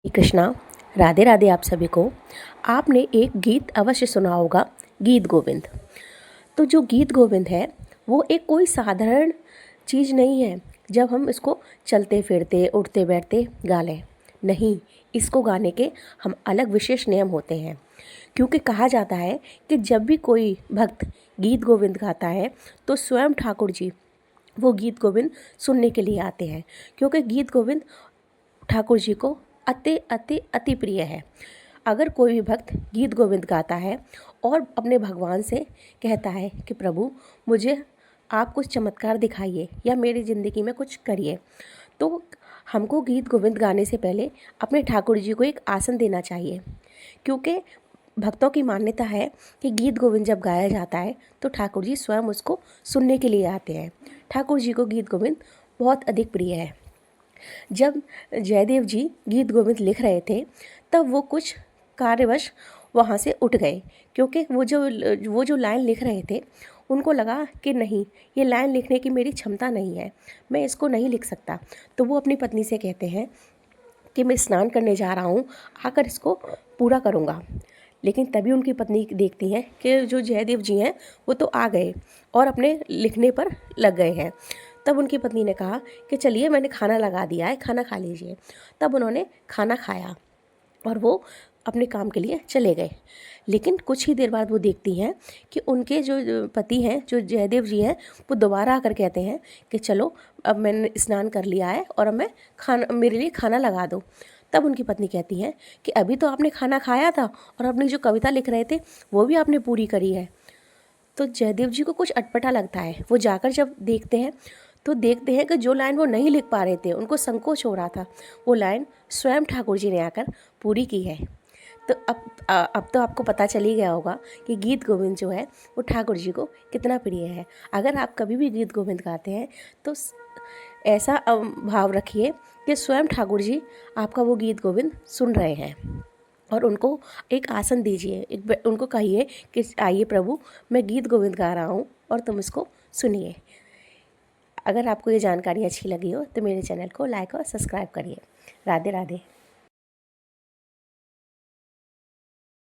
श्री कृष्णा। राधे राधे आप सभी को। आपने एक गीत अवश्य सुना होगा, गीत गोविंद। तो जो गीत गोविंद है वो एक कोई साधारण चीज़ नहीं है जब हम इसको चलते फिरते उठते बैठते गा लें। नहीं, इसको गाने के हम अलग विशेष नियम होते हैं, क्योंकि कहा जाता है कि जब भी कोई भक्त गीत गोविंद गाता है तो स्वयं ठाकुर जी वो गीत गोविंद सुनने के लिए आते हैं, क्योंकि गीत गोविंद ठाकुर जी को अति अति अति प्रिय है। अगर कोई भी भक्त गीत गोविंद गाता है और अपने भगवान से कहता है कि प्रभु मुझे आप कुछ चमत्कार दिखाइए या मेरी ज़िंदगी में कुछ करिए, तो हमको गीत गोविंद गाने से पहले अपने ठाकुर जी को एक आसन देना चाहिए। क्योंकि भक्तों की मान्यता है कि गीत गोविंद जब गाया जाता है तो ठाकुर जी स्वयं उसको सुनने के लिए आते हैं। ठाकुर जी को गीत गोविंद बहुत अधिक प्रिय है। जब जयदेव जी गीत गोविंद लिख रहे थे तब वो कुछ कार्यवश वहाँ से उठ गए, क्योंकि वो जो लाइन लिख रहे थे उनको लगा कि नहीं, ये लाइन लिखने की मेरी क्षमता नहीं है, मैं इसको नहीं लिख सकता। तो वो अपनी पत्नी से कहते हैं कि मैं स्नान करने जा रहा हूँ, आकर इसको पूरा करूँगा। लेकिन तभी उनकी पत्नी देखती हैं कि जो जयदेव जी हैं वो तो आ गए और अपने लिखने पर लग गए हैं। तब उनकी पत्नी ने कहा कि चलिए मैंने खाना लगा दिया है, खाना खा लीजिए। तब उन्होंने खाना खाया और वो अपने काम के लिए चले गए। लेकिन कुछ ही देर बाद वो देखती हैं कि उनके जो पति हैं, जो जयदेव जी हैं, वो दोबारा आकर कहते हैं कि चलो अब मैंने स्नान कर लिया है और अब मैं मेरे लिए खाना लगा दो। तब उनकी पत्नी कहती हैं कि अभी तो आपने खाना खाया था और अपनी जो कविता लिख रहे थे वो भी आपने पूरी करी है। तो जयदेव जी को कुछ अटपटा लगता है। वो जाकर जब देखते हैं तो देखते हैं कि जो लाइन वो नहीं लिख पा रहे थे, उनको संकोच हो रहा था, वो लाइन स्वयं ठाकुर जी ने आकर पूरी की है। तो अब तो आपको पता चल ही गया होगा कि गीत गोविंद जो है वो ठाकुर जी को कितना प्रिय है। अगर आप कभी भी गीत गोविंद गाते हैं तो ऐसा भाव रखिए कि स्वयं ठाकुर जी आपका वो गीत गोविंद सुन रहे हैं और उनको एक आसन दीजिए। उनको कहिए कि आइए प्रभु, मैं गीत गोविंद गा रहा हूँ और तुम इसको सुनिए। अगर आपको ये जानकारी अच्छी लगी हो तो मेरे चैनल को लाइक और सब्सक्राइब करिए। राधे राधे।